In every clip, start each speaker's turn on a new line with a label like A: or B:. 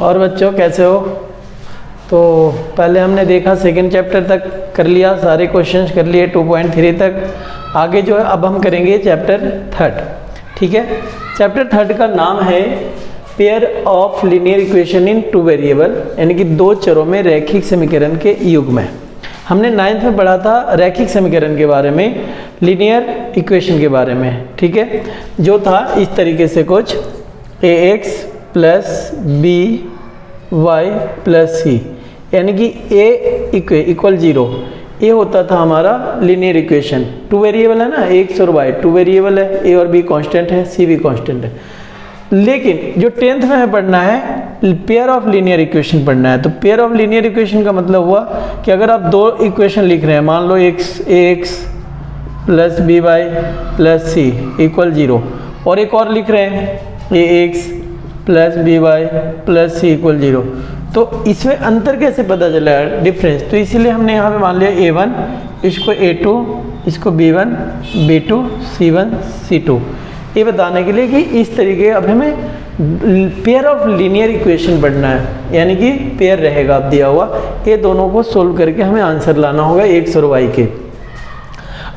A: और बच्चों कैसे हो? तो पहले हमने देखा सेकंड चैप्टर तक कर लिया, सारे क्वेश्चंस कर लिए 2.3 तक। आगे जो है अब हम करेंगे चैप्टर थर्ड। ठीक है, चैप्टर थर्ड का नाम है pair of linear equation in two variable, यानी कि दो चरों में रैखिक समीकरण के युग्म है। हमने 9th में पढ़ा था रैखिक समीकरण के बारे में, लीनियर इक्वेशन के बारे में। ठीक है, जो था इस तरीके से कुछ ax plus b y plus c, यानी कि a इक्वल 0, ये होता था हमारा लीनियर इक्वेशन। टू वेरिएबल है ना, x और y टू वेरिएबल है, a और b कांस्टेंट है, c भी कांस्टेंट है। लेकिन जो 10th में हमें पढ़ना है पेयर ऑफ लीनियर इक्वेशन पढ़ना है। तो पेयर ऑफ लीनियर इक्वेशन का मतलब हुआ कि अगर आप दो इक्वेशन लिख रहे हैं, मान लो ax plus b y plus c equal 0, और एक और लिख रहे हैं ax plus b y plus c equal 0, तो इसमें अंतर कैसे पता चला है, डिफरेंस? तो इसीलिए हमने यहाँ पे मान लिया a1, इसको a2, इसको b1, b2, c1, c2, ये बताने के लिए कि इस तरीके अब हमें पेयर ऑफ लीनियर इक्वेशन पढ़ना है, यानी कि पेयर रहेगा अब दिया हुआ, ये दोनों को सोल्व करके हमें आंसर लाना होगा x और y के।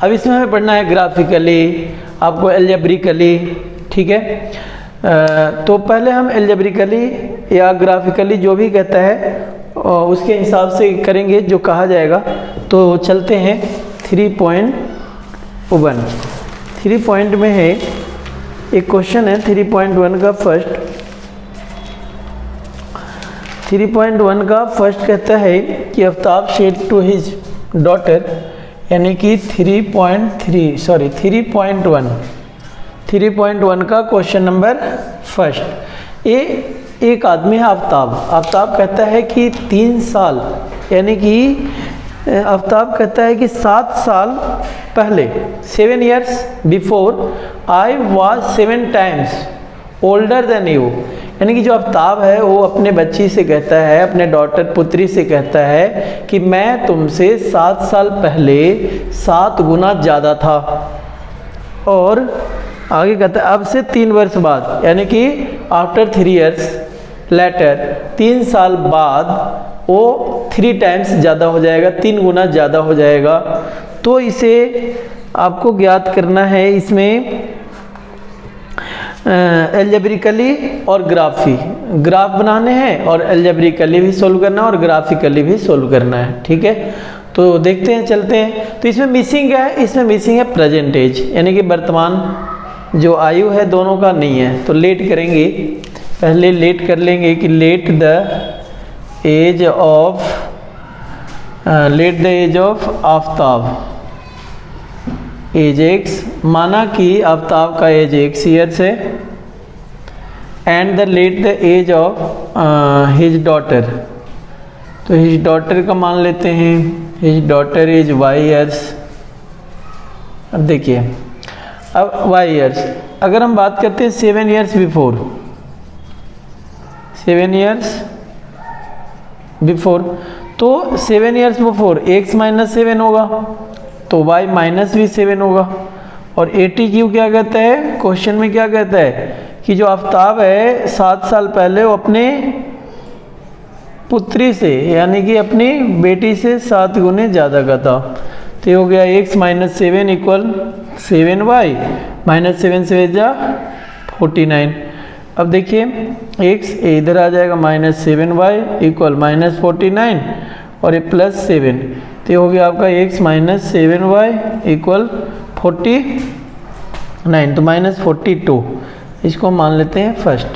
A: अब इसमें हमें पढ़ना है ग्राफिकली, आपको एल्जेब्रिकली। ठीक है, तो पहले हम एल्जेब्रिकली या ग्राफिकली जो भी कहता है उसके हिसाब से करेंगे जो कहा जाएगा। तो चलते हैं 3.1। 3 पॉइंट में है एक क्वेश्चन है 3.1 का फर्स्ट। 3.1 का फर्स्ट कहता है कि Aftab said to his daughter, यानी कि 3.1 का क्वेश्चन नंबर फर्स्ट। ये एक आदमी है आफ्ताब। आफ्ताब कहता है कि 3 साल, यानी कि आफ्ताब कहता है कि 7 साल पहले, 7 years before I was 7 times older than you, यानी कि जो आफ्ताब है वो अपने बच्ची से कहता है, अपने डॉटर पुत्री से कहता है कि मैं तुमसे 7 साल पहले 7 गुना ज़्यादा था। और आगे कहता है अब से 3 वर्ष बाद, यानी कि आफ्टर 3 years लेटर, 3 साल बाद वो 3 times ज़्यादा हो जाएगा, 3 गुना ज़्यादा हो जाएगा। तो इसे आपको ज्ञात करना है, इसमें एल्जेब्रिकली और ग्राफ बनाने हैं, और एल्जेब्रिकली भी सोल्व करना है और ग्राफिकली भी सोल्व करना है। ठीक है, तो देखते हैं, चलते हैं। तो इसमें मिसिंग क्या है? इसमें मिसिंग है प्रेजेंट एज, यानी कि वर्तमान जो आयु है दोनों का नहीं है। तो लेट करेंगे, पहले लेट कर लेंगे कि let the age of Aftab as x, माना कि आफ्ताब का एज x ईयर्स है, and the let the age of his daughter. तो हिज डॉटर का मान लेते हैं, his daughter age y years. अब देखिए, अब y ईयर्स, अगर हम बात करते हैं 7 years बिफोर, 7 years बिफोर, तो 7 years बिफोर x माइनस 7 होगा, तो y माइनस भी 7 होगा। और ATQ क्या कहता है, क्वेश्चन में क्या कहता है कि जो आफ्ताब है 7 साल पहले वो अपने पुत्री से, यानी कि अपनी बेटी से 7 गुने ज़्यादा का था। तो ये हो गया x minus 7 equal 7y, minus 7 से जा 49। अब देखिए x इधर आ जाएगा, माइनस 7y इक्वल माइनस 49, और ये प्लस 7, तो ये हो गया आपका x माइनस 7y इक्वल 49, तो माइनस 42। इसको मान लेते हैं फर्स्ट।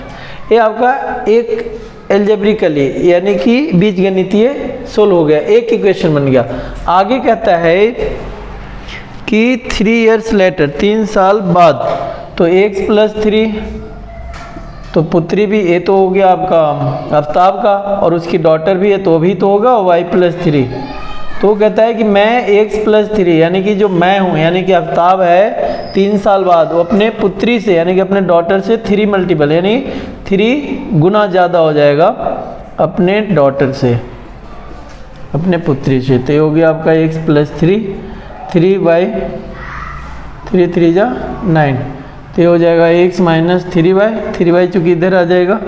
A: ये आपका एक एल्जेब्रिकली, यानी कि बीजगणितीय सोल्व हो गया, एक इक्वेशन बन गया। आगे कहता है कि 3 years लेटर, 3 साल बाद, तो x प्लस 3, तो पुत्री भी ये तो हो गया आपका आफ्ताब का, और उसकी डॉटर भी है तो भी तो होगा y प्लस 3। तो कहता है कि मैं x प्लस 3, यानी कि जो मैं हूँ, यानी कि आफ्ताब है 3 साल बाद वो अपने पुत्री से, यानी कि अपने डॉटर से 3 मल्टीपल, यानी 3 गुना ज़्यादा हो जाएगा अपने डॉटर से, अपने पुत्री से। तो ये हो गया आपका x प्लस 3, 3y, 3 3 जा 9, तो ये हो जाएगा x माइनस 3y, 3y चूँकि इधर आ जाएगा,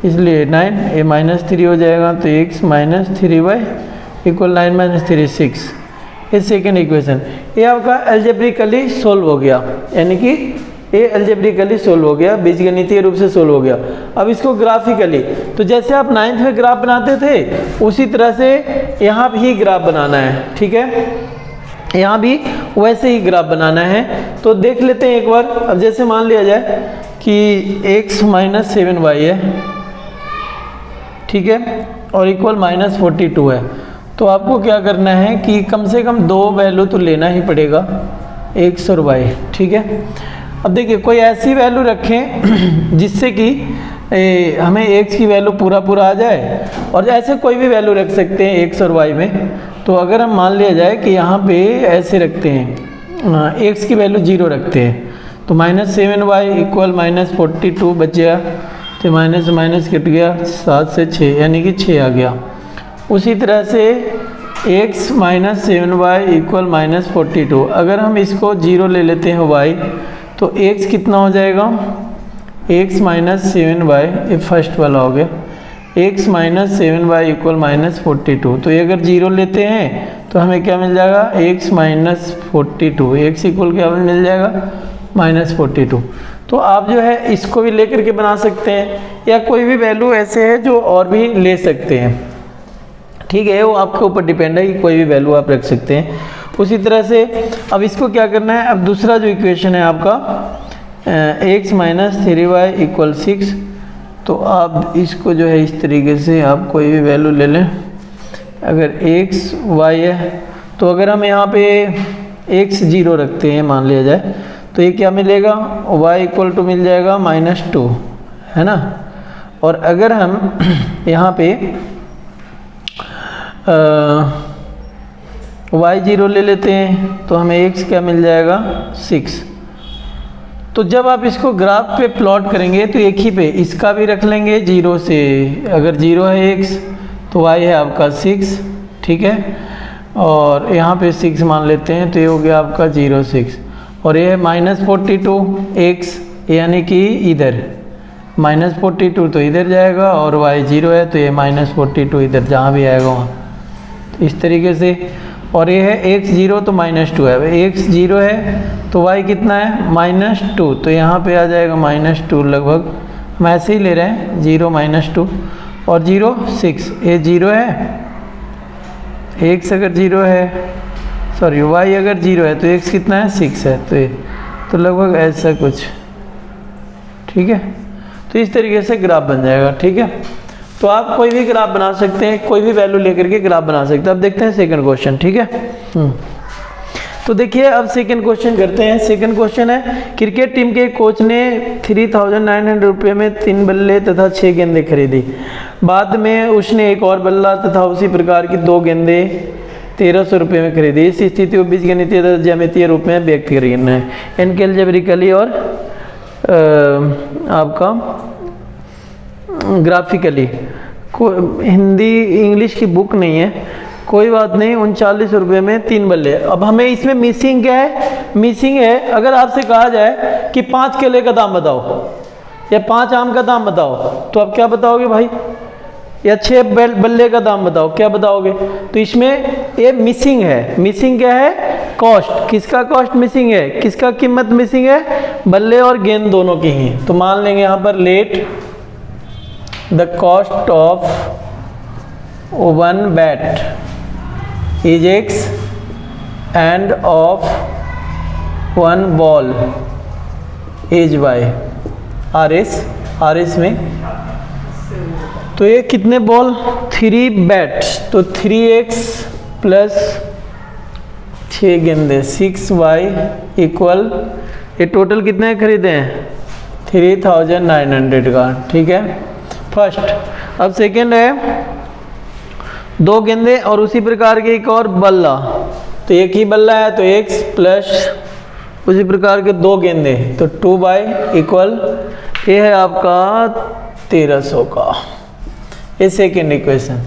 A: इसलिए 9 ये -3 हो जाएगा, तो x -3y इक्वल 9 - 3 6। ये सेकेंड इक्वेशन, ये आपका एल्जेब्रिकली सोल्व हो गया, यानी कि ये एल्जेब्रिकली सोल्व हो गया, बीजगणितीय रूप से सोल्व हो गया। अब इसको ग्राफिकली, तो जैसे आप 9th में ग्राफ बनाते थे उसी तरह से यहाँ भी ग्राफ बनाना है, ठीक है, यहाँ भी वैसे ही ग्राफ बनाना है। तो देख लेते हैं एक बार। अब जैसे मान लिया जाए कि x - 7y है, ठीक है, और इक्वल -42 है, तो आपको क्या करना है कि कम से कम 2 वैल्यू तो लेना ही पड़ेगा, x और y, ठीक है। अब देखिए कोई ऐसी वैल्यू रखें जिससे कि हमें x की वैल्यू पूरा आ जाए, और ऐसे कोई भी वैल्यू रख सकते हैं x और y में। तो अगर हम मान लिया जाए कि यहाँ पे ऐसे रखते हैं, x की वैल्यू 0 रखते हैं, तो -7y इक्वल -42 बच गया, तो माइनस माइनस कट गया, 7 से 6 यानी कि 6 आ गया। उसी तरह से x - 7y इक्वल -42, अगर हम इसको 0 ले लेते हैं y, तो x कितना हो जाएगा, x - 7y, ये फर्स्ट वाला हो गया, x - 7y इक्वल -42। तो ये अगर 0 लेते हैं तो हमें क्या मिल जाएगा, x - 42, x इक्वल क्या मिल जाएगा, -42। तो आप जो है इसको भी लेकर के बना सकते हैं, या कोई भी वैल्यू ऐसे है जो और भी ले सकते हैं, ठीक है, वो आपके ऊपर डिपेंड है कि कोई भी वैल्यू आप रख सकते हैं। उसी तरह से अब इसको क्या करना है, अब दूसरा जो इक्वेशन है आपका x - 3y इक्वल 6, तो आप इसको जो है इस तरीके से आप कोई भी वैल्यू ले लें। अगर x y है, तो अगर हम यहाँ पे x 0 रखते हैं मान लिया जाए, तो ये क्या मिलेगा, y इक्वल टू मिल जाएगा -2, है ना। और अगर हम यहाँ पे y 0 ले लेते हैं तो हमें x क्या मिल जाएगा, 6। तो जब आप इसको ग्राफ पे प्लॉट करेंगे तो एक ही पे इसका भी रख लेंगे 0 से, अगर 0 है x तो y है आपका 6, ठीक है, और यहाँ पे 6 मान लेते हैं, तो ये हो गया आपका 0 6, और ये है -42 x, यानी कि इधर -42 तो इधर जाएगा, और y 0 है तो ये -42 इधर जहाँ भी आएगा वहाँ, इस तरीके से। और ये है x 0 तो -2 है, x 0 है तो y कितना है, -2, तो यहाँ पे आ जाएगा -2 लगभग, हम ऐसे ही ले रहे हैं, 0 -2 और 0 6, ये 0 है, x अगर 0 है, सॉरी y अगर 0 है तो x कितना है, 6 है, तो ये तो लगभग ऐसा कुछ, ठीक है। तो इस तरीके से ग्राफ बन जाएगा, ठीक है। तो आप कोई भी ग्राफ बना सकते हैं, कोई भी वैल्यू लेकर के ग्राफ बना सकते हैं। अब देखते हैं सेकंड क्वेश्चन, ठीक है। तो देखिए अब सेकंड क्वेश्चन करते हैं। सेकंड क्वेश्चन है, क्रिकेट टीम के कोच ने 3900 रुपये में 3 बल्ले तथा 6 गेंदें खरीदी, बाद में उसने एक और बल्ला तथा उसी प्रकार की 2 गेंदें 1300 रुपये में खरीदी। इस स्थिति को बीजगणितीय तथा ज्यामितीय रूप में व्यक्त करना है, इनके अलजेब्रिकली और आपका ग्राफिकली। हिंदी इंग्लिश की बुक नहीं है, कोई बात नहीं। 39 रुपये में 3 बल्ले। अब हमें इसमें मिसिंग क्या है, मिसिंग है अगर आपसे कहा जाए कि 5 केले का दाम बताओ या 5 आम का दाम बताओ, तो आप क्या बताओगे भाई, या 6 बल्ले का दाम बताओ, क्या बताओगे। तो इसमें ये मिसिंग है। मिसिंग क्या है, कॉस्ट। किसका कॉस्ट मिसिंग है, किसका कीमत मिसिंग है, बल्ले और गेंद दोनों की ही। तो मान लेंगे यहाँ पर late the cost of 1 bat is x end of 1 ball is y। RS में तो ये कितने बॉल, 3 बैट्स, तो 3x प्लस 6 गेंदे 6y इक्वल, ये टोटल कितने खरीदे हैं, 3900 का, ठीक है फर्स्ट। अब सेकेंड है 2 गेंदे और उसी प्रकार के एक और बल्ला, तो एक ही बल्ला है तो x प्लस उसी प्रकार के 2 गेंदे, तो 2y इक्वल, ये है आपका 1300 का। ये सेकेंड इक्वेशन,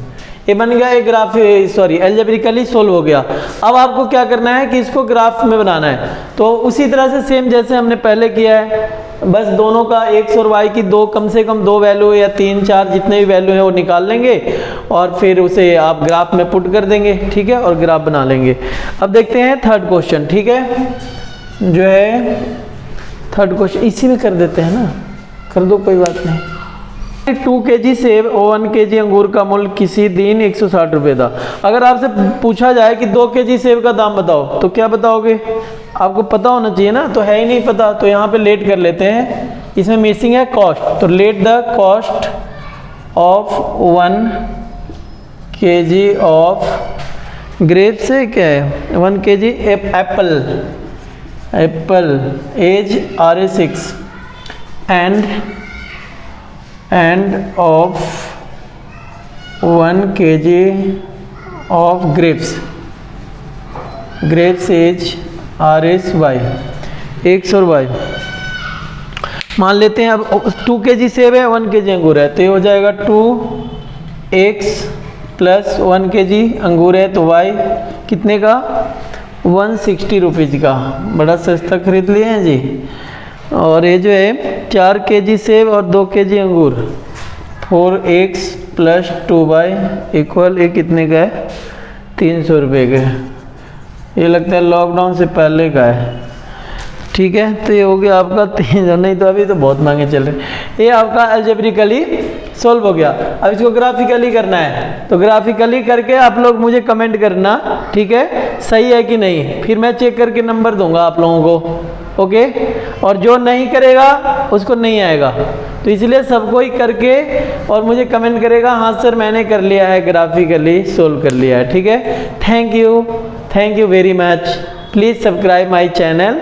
A: ये बन गया एक ग्राफ, सॉरी अलजेब्रिकली सोल्व हो गया। अब आपको क्या करना है कि इसको ग्राफ में बनाना है। तो उसी तरह से सेम जैसे हमने पहले किया है, बस दोनों का x और y की दो कम से कम दो वैल्यू या 3 4 जितने भी वैल्यू है वो निकाल लेंगे और फिर उसे आप ग्राफ में पुट कर देंगे, ठीक है, और ग्राफ बना लेंगे। अब देखते हैं थर्ड क्वेश्चन, ठीक है, जो है थर्ड क्वेश्चन इसी में कर देते हैं ना, कर दो कोई बात नहीं। 2 kg सेब और 1 kg अंगूर का मूल्य किसी दिन 160 रुपये था। अगर आपसे पूछा जाए कि 2 kg सेब का दाम बताओ तो क्या बताओगे? आपको पता होना चाहिए ना, तो है ही नहीं पता, तो यहाँ पे लेट कर लेते हैं। इसमें मिसिंग है कॉस्ट, तो let the cost of 1 kg of grape से क्या है 1 kg apple as RA6 and of 1 kg of grapes age RSY x और y मान लेते हैं। अब 2 kg सेब है 1 kg अंगूर है, तो ये हो जाएगा 2x प्लस 1 kg अंगूर है तो y कितने का 160 रुपीज़ का, बड़ा सस्ता खरीद लिए हैं जी। और ये जो है 4 kg सेब और 2 kg अंगूर 4x प्लस 2y इक्वल ये कितने का है 300 रुपये का। ये लगता है लॉकडाउन से पहले का है, ठीक है। तो ये हो गया आपका 300, नहीं तो अभी तो बहुत महंगे चल रहे। ये आपका अलजेब्रिकली सॉल्व हो गया। अब इसको ग्राफिकली करना है, तो ग्राफिकली करके आप लोग मुझे कमेंट करना, ठीक है, सही है कि नहीं, फिर मैं चेक करके नंबर दूंगा आप लोगों को, ओके। और जो नहीं करेगा उसको नहीं आएगा, तो इसलिए सबको ही करके और मुझे कमेंट करेगा हाँ सर मैंने कर लिया है, ग्राफिकली सोल्व कर लिया है, ठीक है। Thank you very much. Please subscribe my channel.